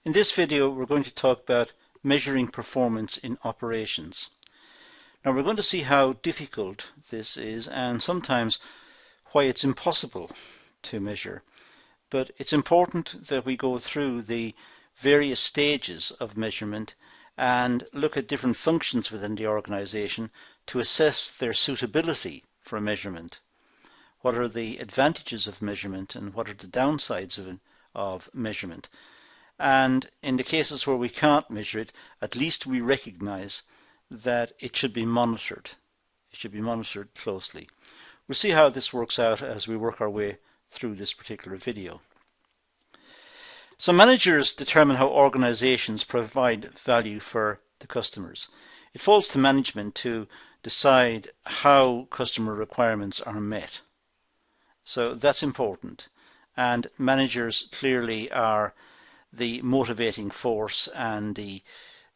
In this video, we're going to talk about measuring performance in operations. Now, we're going to see how difficult this is and sometimes why it's impossible to measure. But it's important that we go through the various stages of measurement and look at different functions within the organization to assess their suitability for measurement. What are the advantages of measurement and what are the downsides of measurement? And in the cases where we can't measure it, at least we recognize that it should be monitored. It should be monitored closely. We'll see how this works out as we work our way through this particular video. So managers determine how organizations provide value for the customers. It falls to management to decide how customer requirements are met. So that's important. And managers clearly are the motivating force and the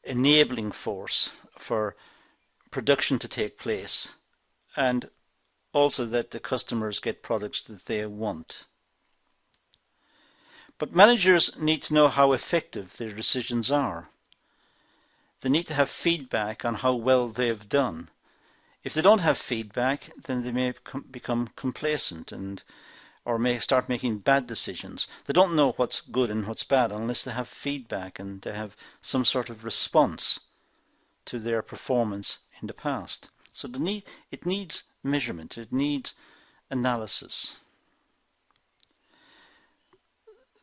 enabling force for production to take place, and also that the customers get products that they want. But managers need to know how effective their decisions are. They need to have feedback on how well they've done. If they don't have feedback, then they may become complacent or may start making bad decisions. They don't know what's good and what's bad unless they have feedback and they have some sort of response to their performance in the past. So it needs measurement, it needs analysis.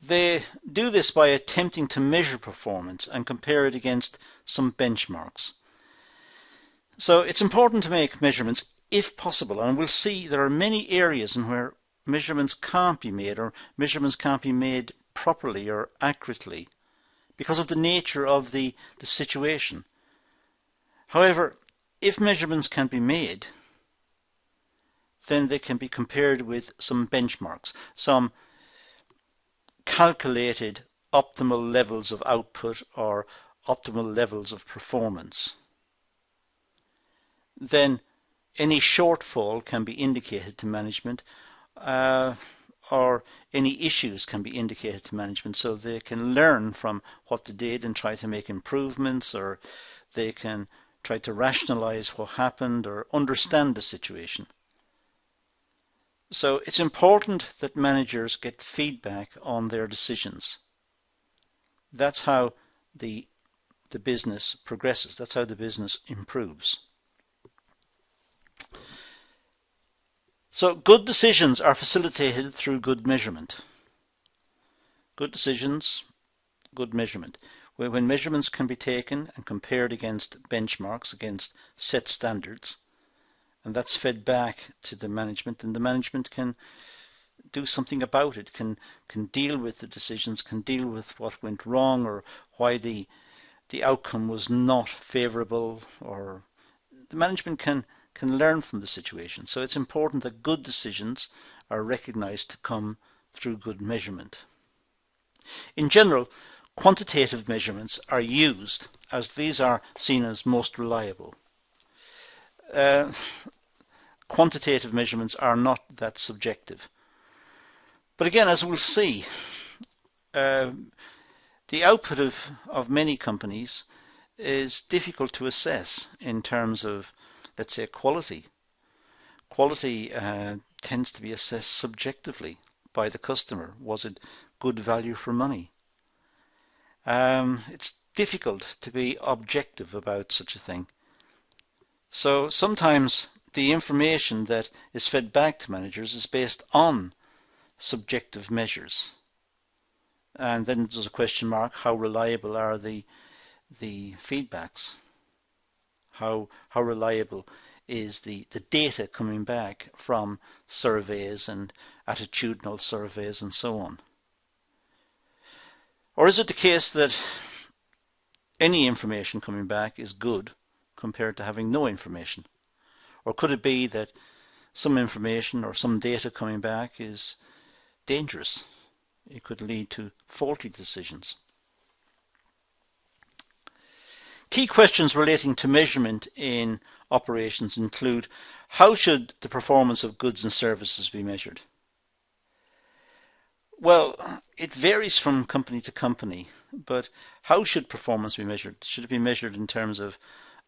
They do this by attempting to measure performance and compare it against some benchmarks. So it's important to make measurements if possible, and we'll see there are many areas in where measurements can't be made, or measurements can't be made properly or accurately because of the nature of the situation. However, if measurements can be made, then they can be compared with some benchmarks, some calculated optimal levels of output or optimal levels of performance. Then any shortfall can be indicated to management, or any issues can be indicated to management, so they can learn from what they did and try to make improvements, or they can try to rationalize what happened or understand the situation. So it's important that managers get feedback on their decisions. That's how the business progresses. That's how the business improves. So good decisions are facilitated through good measurement. Good decisions, good measurement. When measurements can be taken and compared against benchmarks, against set standards, and that's fed back to the management, and the management can do something about it, can deal with the decisions, can deal with what went wrong or why the outcome was not favorable, or the management can learn from the situation. So it's important that good decisions are recognized to come through good measurement. In general, quantitative measurements are used as these are seen as most reliable. Quantitative measurements are not that subjective. But again, as we'll see, the output of many companies is difficult to assess in terms of, let's say, quality. Quality tends to be assessed subjectively by the customer. Was it good value for money? It's difficult to be objective about such a thing. So sometimes the information that is fed back to managers is based on subjective measures. And then there's a question mark: how reliable are the feedbacks? How reliable is the data coming back from surveys and attitudinal surveys and so on? Or is it the case that any information coming back is good compared to having no information? Or could it be that some information or some data coming back is dangerous? It could lead to faulty decisions. Key questions relating to measurement in operations include: how should the performance of goods and services be measured? Well, it varies from company to company. but how should performance be measured? Should it be measured in terms of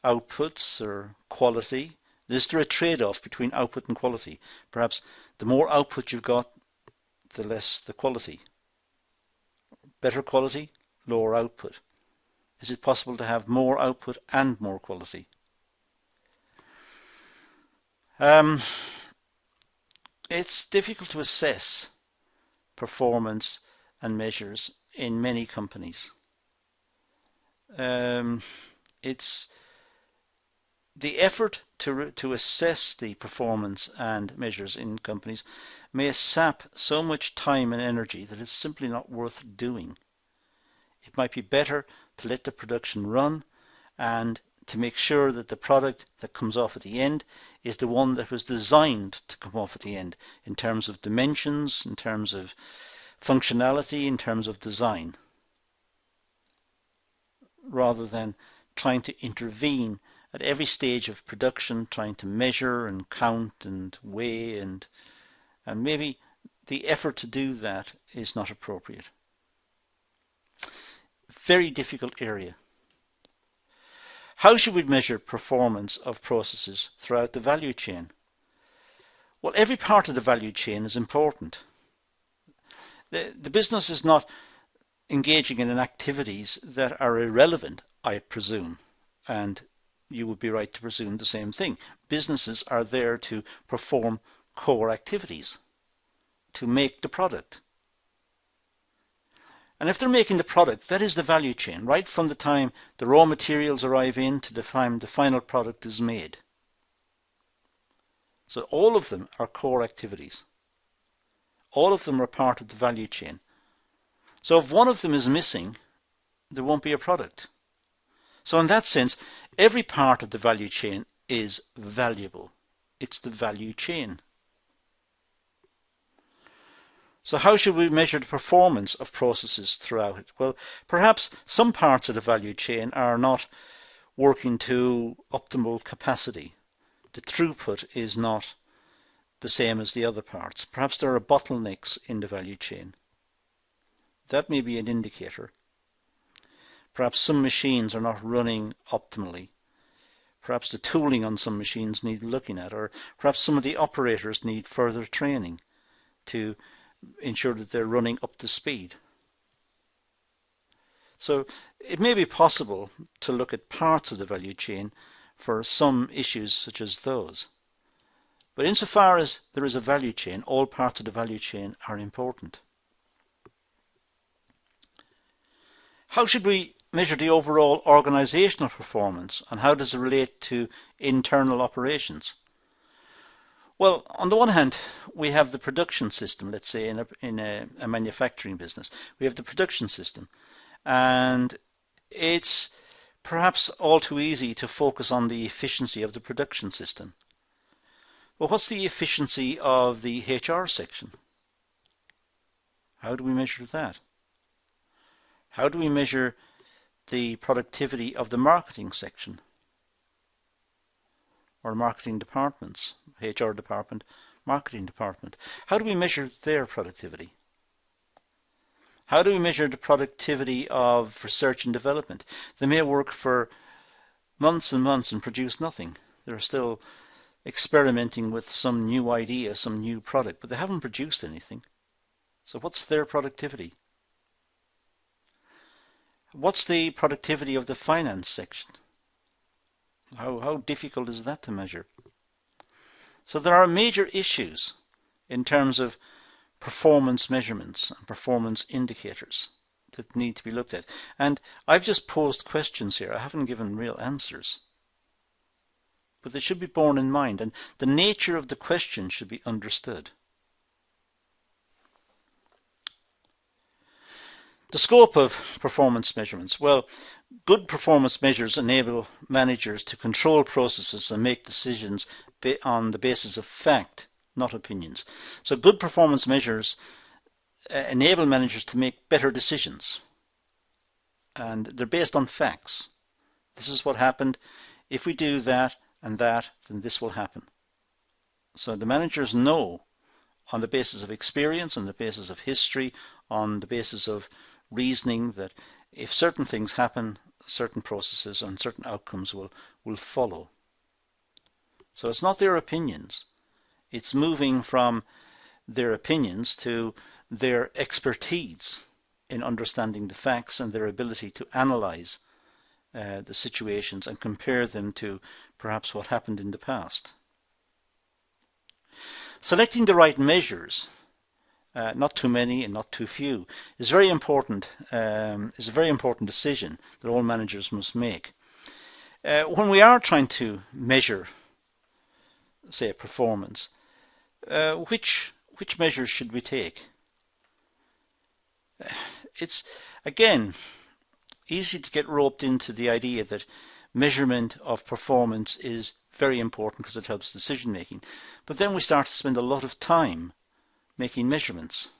outputs or quality? Is there a trade-off between output and quality? Perhaps the more output you've got, the less the quality. Better quality, lower output. Is it possible to have more output and more quality? It's difficult to assess performance and measures in many companies. It's the effort to assess the performance and measures in companies may sap so much time and energy that it's simply not worth doing. It might be better to let the production run and to make sure that the product that comes off at the end is the one that was designed to come off at the end in terms of dimensions, in terms of functionality, in terms of design, rather than trying to intervene at every stage of production, trying to measure and count and weigh, and maybe the effort to do that is not appropriate. Very difficult area. How should we measure performance of processes throughout the value chain? Well, every part of the value chain is important. The business is not engaging in activities that are irrelevant, I presume, and you would be right to presume the same thing. Businesses are there to perform core activities, to make the product. And if they're making the product, that is the value chain, right from the time the raw materials arrive in to the time the final product is made. So all of them are core activities. All of them are part of the value chain. So if one of them is missing, there won't be a product. So in that sense, every part of the value chain is valuable. It's the value chain. So how should we measure the performance of processes throughout it? Well, perhaps some parts of the value chain are not working to optimal capacity. The throughput is not the same as the other parts. Perhaps there are bottlenecks in the value chain. That may be an indicator. Perhaps some machines are not running optimally. Perhaps the tooling on some machines need looking at, or perhaps some of the operators need further training to ensure that they're running up to speed. So it may be possible to look at parts of the value chain for some issues such as those. But insofar as there is a value chain, all parts of the value chain are important. How should we measure the overall organizational performance, and how does it relate to internal operations? Well, on the one hand, we have the production system, let's say in a manufacturing business. We have the production system, and it's perhaps all too easy to focus on the efficiency of the production system. Well, what's the efficiency of the HR section? How do we measure that? How do we measure the productivity of the marketing section? Or marketing departments, HR department, marketing department. How do we measure their productivity? How do we measure the productivity of research and development? They may work for months and months and produce nothing. They're still experimenting with some new idea, some new product, but they haven't produced anything. So what's their productivity? What's the productivity of the finance section? How difficult is that to measure? So there are major issues in terms of performance measurements and performance indicators that need to be looked at. And I've just posed questions here. I haven't given real answers. But they should be borne in mind, and the nature of the question should be understood. The scope of performance measurements. Well, good performance measures enable managers to control processes and make decisions on the basis of fact, not opinions. So good performance measures enable managers to make better decisions. And they're based on facts. This is what happened. If we do that and that, then this will happen. So the managers know on the basis of experience, on the basis of history, on the basis of reasoning that if certain things happen, certain processes and certain outcomes will follow. So it's not their opinions. It's moving from their opinions to their expertise in understanding the facts and their ability to analyze the situations and compare them to perhaps what happened in the past. Selecting the right measures, not too many and not too few, is very important. Is a very important decision that all managers must make. When we are trying to measure, say, performance, which measures should we take? It's again easy to get roped into the idea that measurement of performance is very important because it helps decision making. But then we start to spend a lot of time making measurements,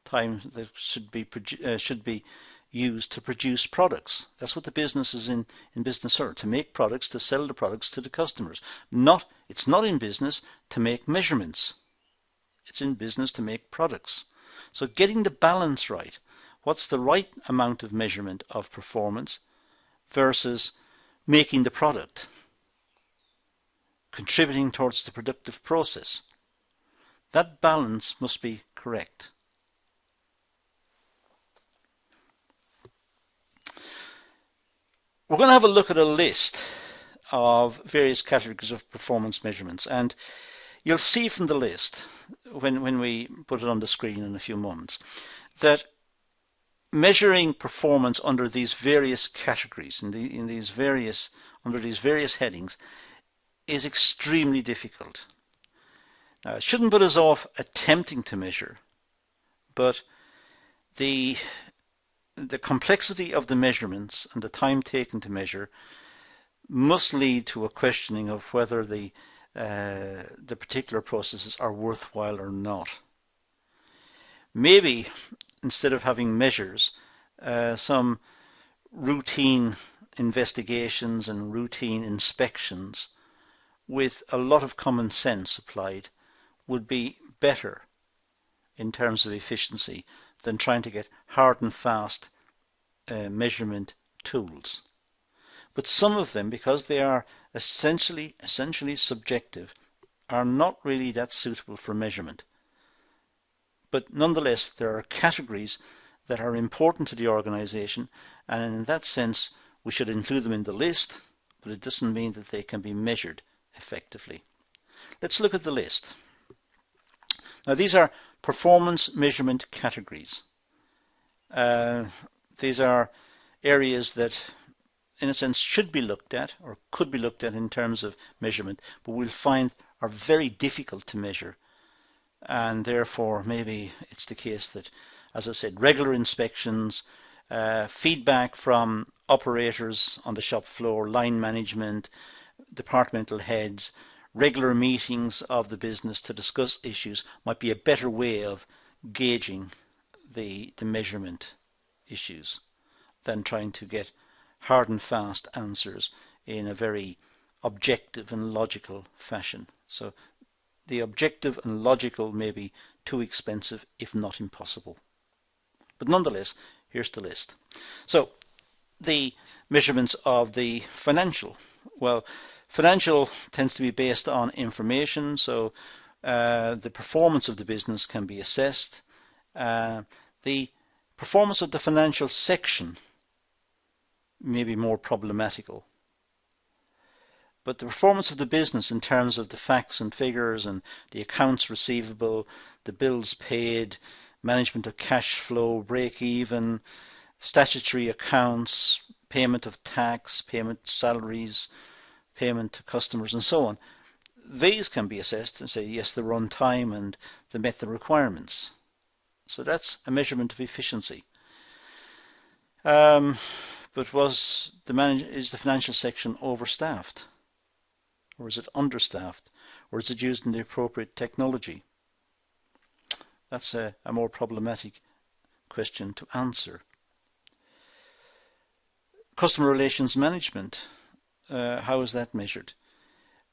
time that should be used to produce products. That's what the business is in business for, to make products, to sell the products to the customers. It's not in business to make measurements. It's in business to make products. So getting the balance right, what's the right amount of measurement of performance versus making the product, contributing towards the productive process. That balance must be correct. We're going to have a look at a list of various categories of performance measurements, and you'll see from the list when we put it on the screen in a few moments that measuring performance under these various categories, under these various headings, is extremely difficult. Now, it shouldn't put us off attempting to measure, but the complexity of the measurements and the time taken to measure must lead to a questioning of whether the particular processes are worthwhile or not. Maybe instead of having measures, some routine investigations and routine inspections with a lot of common sense applied would be better in terms of efficiency than trying to get hard and fast measurement tools. But some of them, because they are essentially subjective, are not really that suitable for measurement. But nonetheless, there are categories that are important to the organization, and in that sense we should include them in the list, but it doesn't mean that they can be measured effectively. Let's look at the list. Now, these are performance measurement categories. These are areas that, in a sense, should be looked at or could be looked at in terms of measurement, but we'll find are very difficult to measure. And therefore, maybe it's the case that, as I said, regular inspections, feedback from operators on the shop floor, line management, departmental heads, regular meetings of the business to discuss issues might be a better way of gauging the measurement issues than trying to get hard and fast answers in a very objective and logical fashion. So the objective and logical may be too expensive, if not impossible. But nonetheless, here's the list. So the measurements of the financial. Well, financial tends to be based on information, so the performance of the business can be assessed. The performance of the financial section may be more problematical. But the performance of the business in terms of the facts and figures and the accounts receivable, the bills paid, management of cash flow, break even, statutory accounts, payment of tax, payment salaries, payment to customers and so on, these can be assessed and say, yes, they were on time and they met the requirements. So that's a measurement of efficiency. But is the financial section overstaffed? Or is it understaffed? Or is it using the appropriate technology? That's a more problematic question to answer. Customer relations management, how is that measured?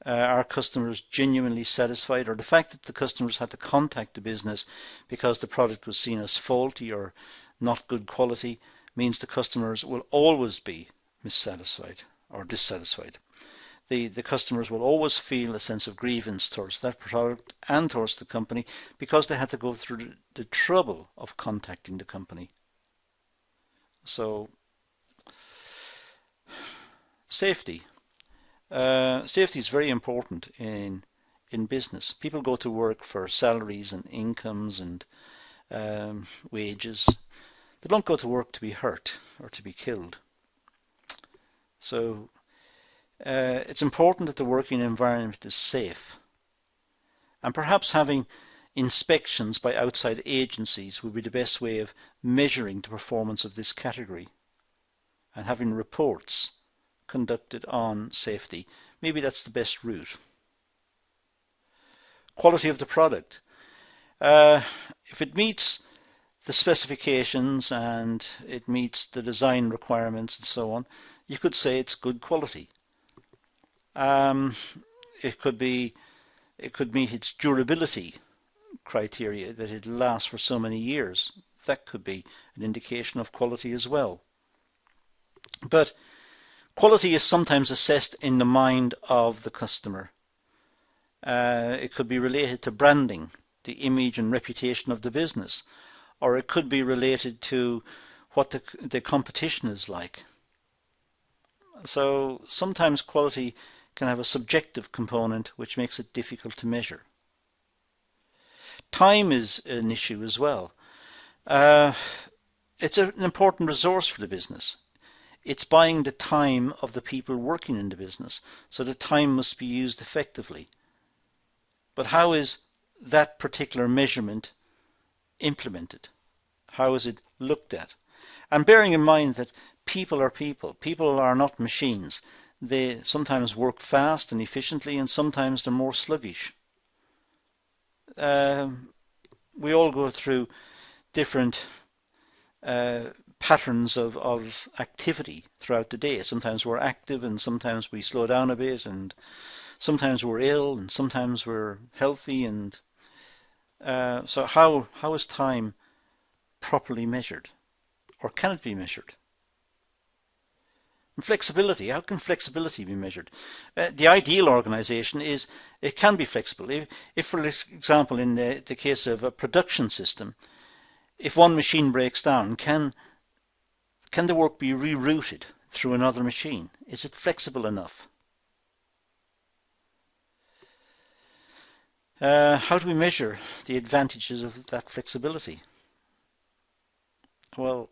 Are customers genuinely satisfied? Or the fact that the customers had to contact the business because the product was seen as faulty or not good quality means the customers will always be missatisfied or dissatisfied. The customers will always feel a sense of grievance towards that product and towards the company because they had to go through the trouble of contacting the company. So, safety. Safety is very important in business. People go to work for salaries and incomes and wages. They don't go to work to be hurt or to be killed. So it's important that the working environment is safe. And perhaps having inspections by outside agencies would be the best way of measuring the performance of this category. And having reports conducted on safety, maybe that's the best route. Quality of the product. If it meets the specifications and it meets the design requirements and so on, you could say it's good quality. It could meet its durability criteria, that it lasts for so many years. That could be an indication of quality as well. But quality is sometimes assessed in the mind of the customer. It could be related to branding, the image and reputation of the business, or it could be related to what the competition is like. So sometimes quality can have a subjective component which makes it difficult to measure. Time is an issue as well. It's an important resource for the business. It's buying the time of the people working in the business, so the time must be used effectively. But how is that particular measurement implemented? How is it looked at? And bearing in mind that people are people. People are not machines. They sometimes work fast and efficiently, and sometimes they're more sluggish. We all go through different patterns of activity throughout the day. Sometimes we're active and sometimes we slow down a bit, and sometimes we're ill and sometimes we're healthy. And so how is time properly measured? Or can it be measured? And flexibility. How can flexibility be measured? The ideal organization is it can be flexible. If for example, in the case of a production system, if one machine breaks down, can the work be rerouted through another machine? Is it flexible enough? How do we measure the advantages of that flexibility? Well,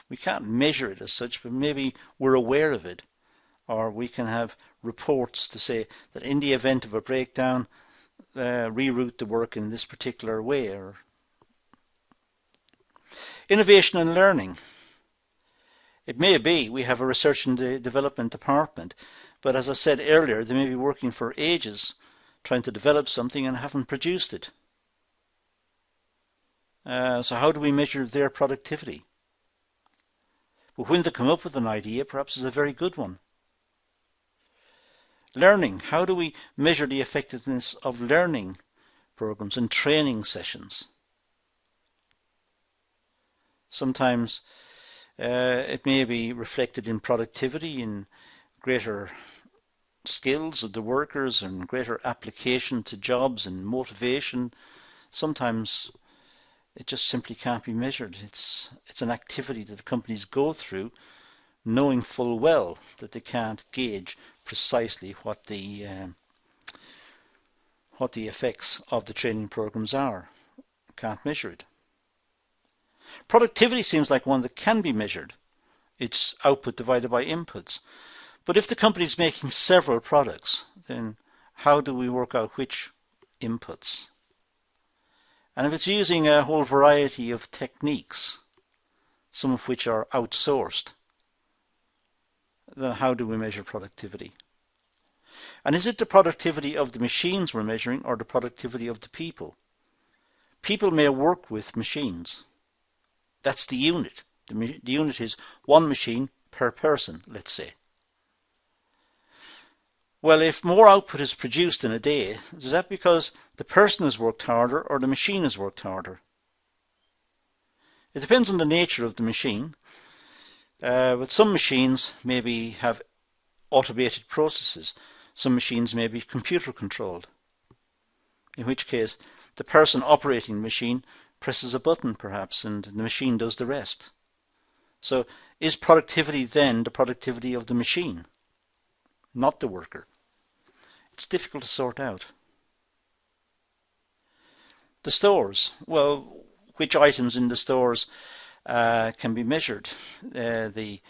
we can't measure it as such, but maybe we're aware of it, or we can have reports to say that in the event of a breakdown, reroute the work in this particular way. Or innovation and learning. It may be we have a research and development department, but as I said earlier, they may be working for ages trying to develop something and haven't produced it. So how do we measure their productivity? But when they come up with an idea, perhaps it's a very good one. Learning. How do we measure the effectiveness of learning programs and training sessions? Sometimes it may be reflected in productivity, in greater skills of the workers and greater application to jobs and motivation. Sometimes it just simply can't be measured. It's an activity that the companies go through knowing full well that they can't gauge precisely what the effects of the training programs are. Can't measure it. Productivity seems like one that can be measured. It's output divided by inputs. But if the company is making several products, then how do we work out which inputs? And if it's using a whole variety of techniques, some of which are outsourced, then how do we measure productivity? And is it the productivity of the machines we're measuring, or the productivity of the people? People may work with machines. That's the unit. The unit is one machine per person, let's say. Well, if more output is produced in a day, is that because the person has worked harder or the machine has worked harder? It depends on the nature of the machine. But some machines maybe have automated processes. Some machines may be computer controlled, in which case the person operating the machine presses a button perhaps and the machine does the rest. So is productivity then the productivity of the machine, not the worker? It's difficult to sort out. The stores, well, which items in the stores can be measured? The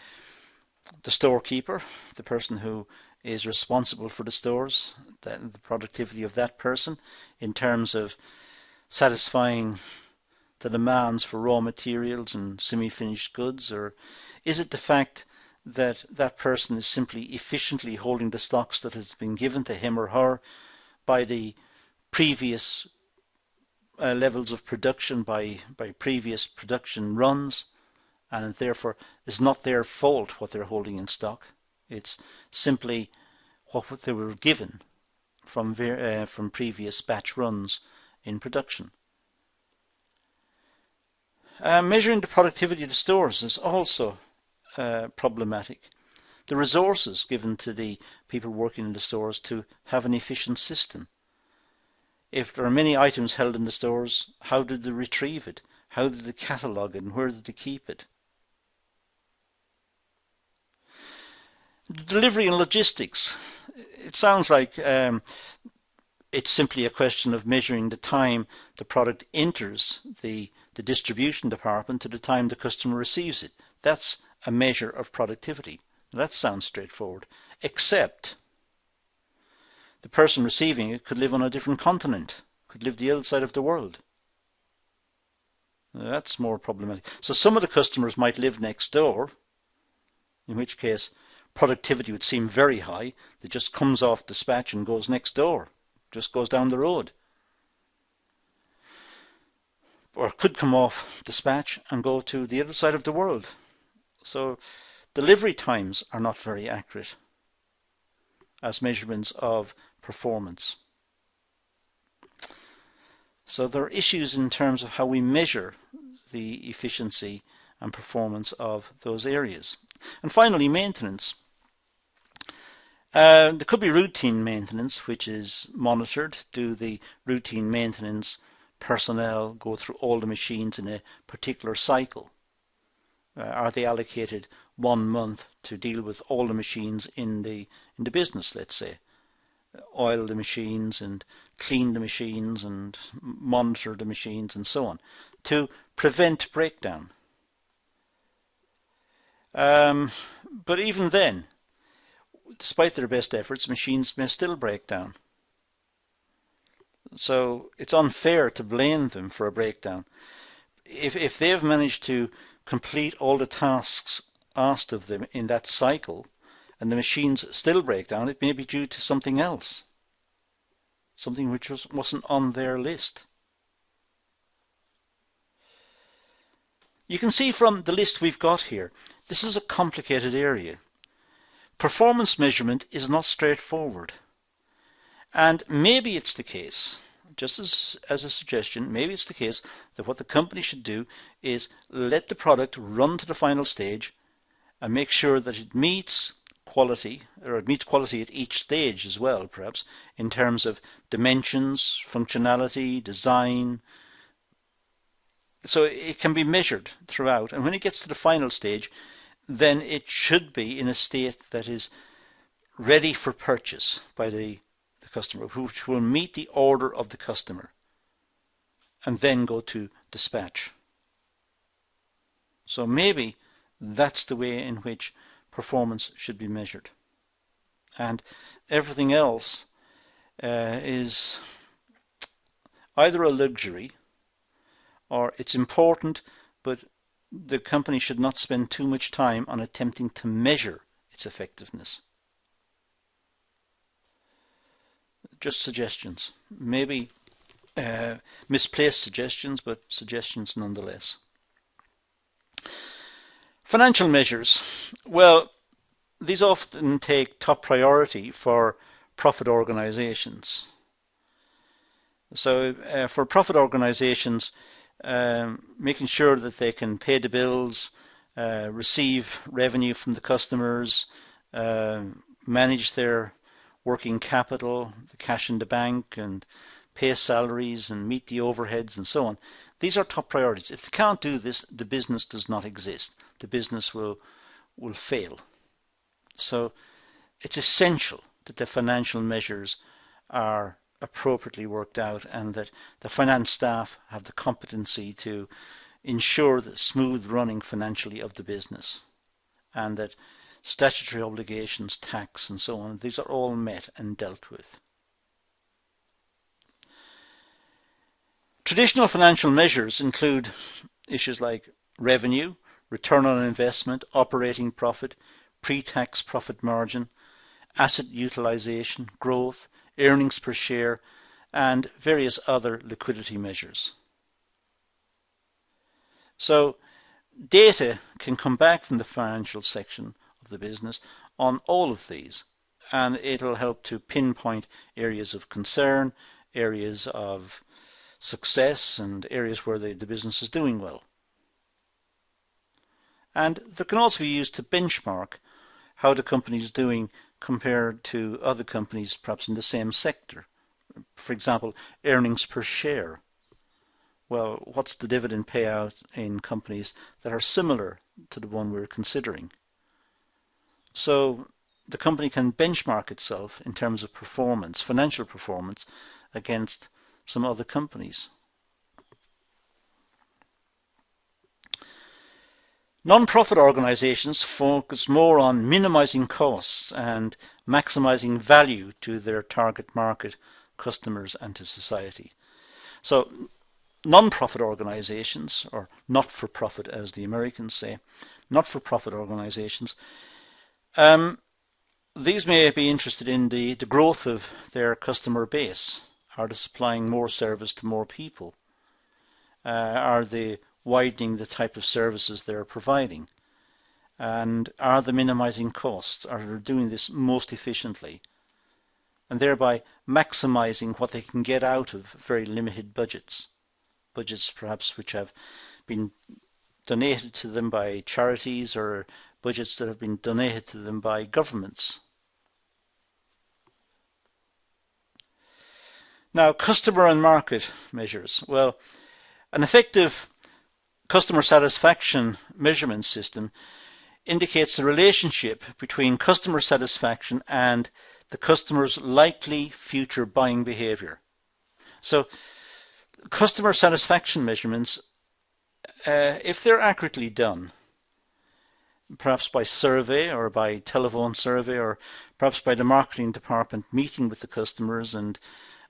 storekeeper, the person who is responsible for the stores, the productivity of that person in terms of satisfying the demands for raw materials and semi-finished goods, or is it the fact that that person is simply efficiently holding the stocks that has been given to him or her by the previous levels of production, by previous production runs, and therefore it's not their fault what they're holding in stock. It's simply what they were given from previous batch runs in production. Measuring the productivity of the stores is also problematic. The resources given to the people working in the stores to have an efficient system. If there are many items held in the stores, how did they retrieve it? How did they catalogue it, and where did they keep it? The delivery and logistics. It sounds like it's simply a question of measuring the time the product enters the distribution department to the time the customer receives it. That's a measure of productivity. That sounds straightforward, except the person receiving it could live on a different continent, could live the other side of the world. That's more problematic. So some of the customers might live next door, in which case productivity would seem very high. It just comes off dispatch and goes next door, just goes down the road. Or could come off dispatch and go to the other side of the world. So delivery times are not very accurate as measurements of performance. So there are issues in terms of how we measure the efficiency and performance of those areas. And finally, maintenance. There could be routine maintenance, which is monitored. Do the routine maintenance personnel go through all the machines in a particular cycle? Are they allocated 1 month to deal with all the machines in the business, let's say? Oil the machines and clean the machines and monitor the machines and so on, to prevent breakdown. But even then, despite their best efforts, machines may still break down. So it's unfair to blame them for a breakdown. If they've managed to complete all the tasks asked of them in that cycle, and the machines still break down, it may be due to something else, something which wasn't on their list. You can see from the list we've got here, this is a complicated area. Performance measurement is not straightforward. And maybe it's the case, just as a suggestion, maybe it's the case that what the company should do is let the product run to the final stage and make sure that it meets quality, or it meets quality at each stage as well, perhaps, in terms of dimensions, functionality, design. So it can be measured throughout. And when it gets to the final stage, then it should be in a state that is ready for purchase by the customer, which will meet the order of the customer, and then go to dispatch. So maybe that's the way in which performance should be measured. And everything else is either a luxury or it's important, but the company should not spend too much time on attempting to measure its effectiveness. Just suggestions, maybe misplaced suggestions, but suggestions nonetheless. Financial measures. Well, these often take top priority for profit organizations. So for profit organizations, making sure that they can pay the bills, receive revenue from the customers, manage their working capital, the cash in the bank, and pay salaries and meet the overheads and so on. These are top priorities. If they can't do this, the business does not exist. The business will fail. So it's essential that the financial measures are appropriately worked out and that the finance staff have the competency to ensure the smooth running financially of the business, and that statutory obligations, tax and so on, these are all met and dealt with. Traditional financial measures include issues like revenue, return on investment, operating profit, pre-tax profit margin, asset utilization, growth, earnings per share, and various other liquidity measures. So data can come back from the financial section of the business on all of these, and it'll help to pinpoint areas of concern, areas of success, and areas where the business is doing well. And they can also be used to benchmark how the company is doing compared to other companies perhaps in the same sector. For example, earnings per share. Well, what's the dividend payout in companies that are similar to the one we're considering? So the company can benchmark itself in terms of performance, financial performance, against some other companies. Non-profit organizations focus more on minimizing costs and maximizing value to their target market, customers, and to society. So non-profit organizations, or not-for-profit as the Americans say, not-for-profit organizations, these may be interested in the growth of their customer base. Are they supplying more service to more people? Are they widening the type of services they're providing? And are they minimizing costs? Are they doing this most efficiently? And thereby maximizing what they can get out of very limited budgets. Budgets perhaps which have been donated to them by charities, or budgets that have been donated to them by governments. Now, customer and market measures. Well, an effective customer satisfaction measurement system indicates the relationship between customer satisfaction and the customer's likely future buying behavior. So customer satisfaction measurements, if they're accurately done, perhaps by survey or by telephone survey, or perhaps by the marketing department meeting with the customers and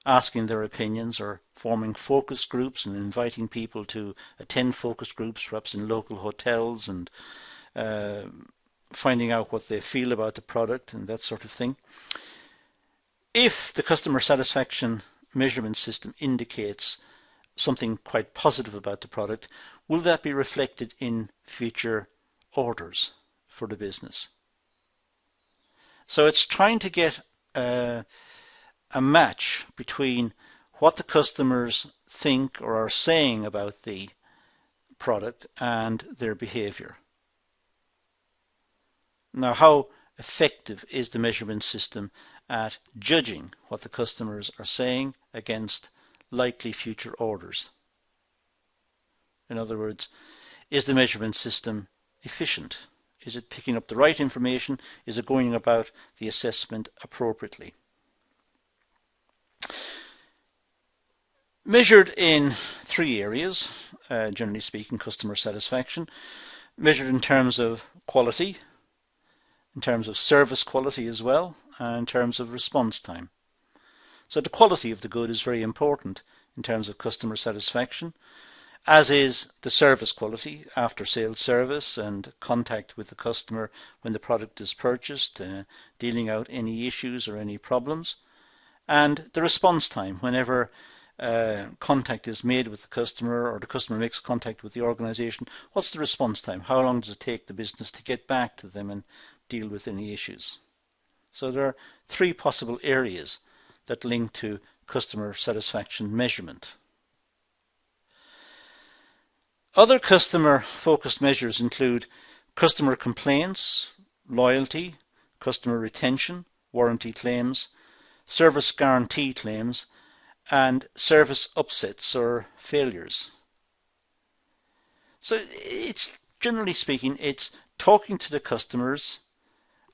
asking their opinions, or forming focus groups and inviting people to attend focus groups perhaps in local hotels, and finding out what they feel about the product and that sort of thing. If the customer satisfaction measurement system indicates something quite positive about the product, will that be reflected in future orders for the business? So it's trying to get a match between what the customers think or are saying about the product and their behavior. Now, how effective is the measurement system at judging what the customers are saying against likely future orders? In other words, is the measurement system efficient? Is it picking up the right information? Is it going about the assessment appropriately? Measured in three areas, generally speaking, customer satisfaction, measured in terms of quality, in terms of service quality as well, and in terms of response time. So the quality of the good is very important in terms of customer satisfaction, as is the service quality, after sales service and contact with the customer when the product is purchased, dealing out any issues or any problems, and the response time whenever contact is made with the customer, or the customer makes contact with the organization. What's the response time? How long does it take the business to get back to them and deal with any issues? So there are three possible areas that link to customer satisfaction measurement. Other customer focused measures include customer complaints, loyalty, customer retention, warranty claims, service guarantee claims, and service upsets or failures. So it's, generally speaking, it's talking to the customers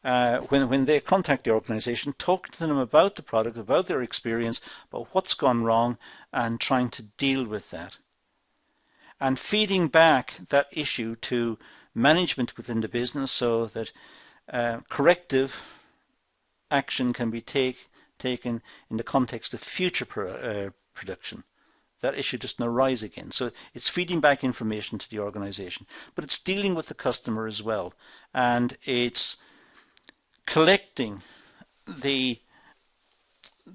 when they contact the organization, talking to them about the product, about their experience, about what's gone wrong, and trying to deal with that. And feeding back that issue to management within the business so that corrective action can be taken in the context of future production. That issue doesn't arise again. So it's feeding back information to the organization, but it's dealing with the customer as well, and it's collecting the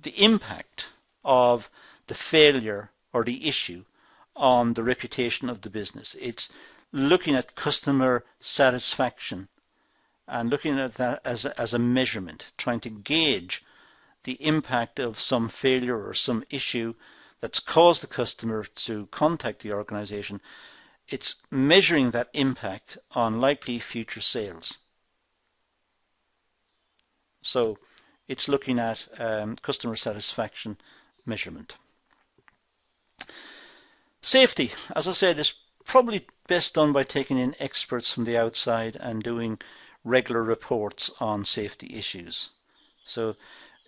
impact of the failure or the issue on the reputation of the business. It's looking at customer satisfaction and looking at that as a measurement, trying to gauge the impact of some failure or some issue that's caused the customer to contact the organization. It's measuring that impact on likely future sales. So it's looking at customer satisfaction measurement. Safety, as I said, is probably best done by taking in experts from the outside and doing regular reports on safety issues. So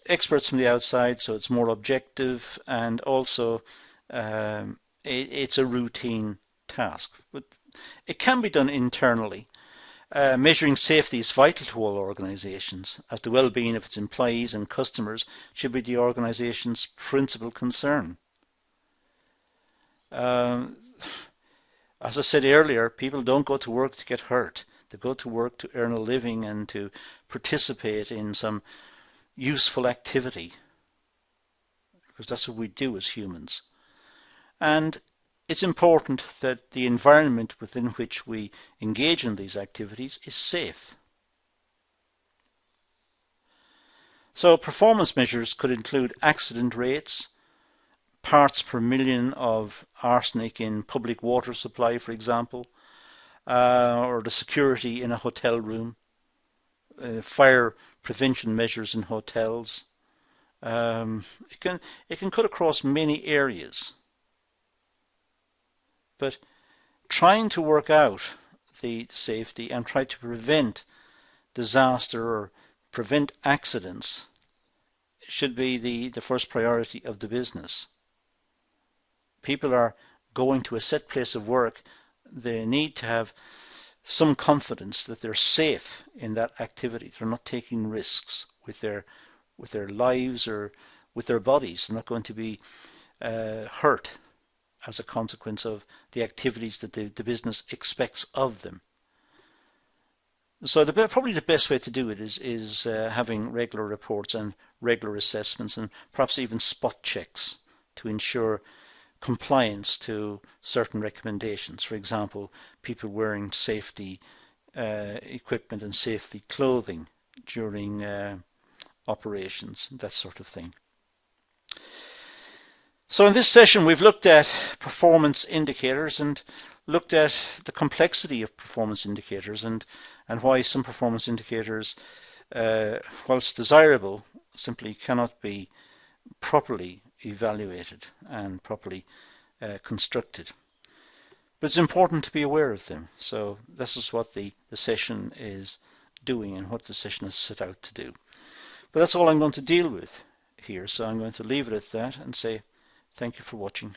experts from the outside, so it's more objective, and also it's a routine task. But it can be done internally. Measuring safety is vital to all organizations, as the well-being of its employees and customers should be the organization's principal concern. As I said earlier, people don't go to work to get hurt. They go to work to earn a living and to participate in some useful activity, because that's what we do as humans. And it's important that the environment within which we engage in these activities is safe. So performance measures could include accident rates, parts per million of arsenic in public water supply, for example, or the security in a hotel room, fire prevention measures in hotels. It can cut across many areas. But trying to work out the safety and try to prevent disaster or prevent accidents should be the first priority of the business. People are going to a set place of work. They need to have some confidence that they're safe in that activity. They're not taking risks with their lives or with their bodies. They're not going to be hurt as a consequence of the activities that the business expects of them. So probably the best way to do it is having regular reports and regular assessments, and perhaps even spot checks to ensure compliance to certain recommendations. For example, people wearing safety equipment and safety clothing during operations, that sort of thing. So in this session we've looked at performance indicators and looked at the complexity of performance indicators and why some performance indicators, whilst desirable, simply cannot be properly evaluated and properly constructed. But it's important to be aware of them. So this is what the session is doing and what the session is set out to do. But that's all I'm going to deal with here. So I'm going to leave it at that and say thank you for watching.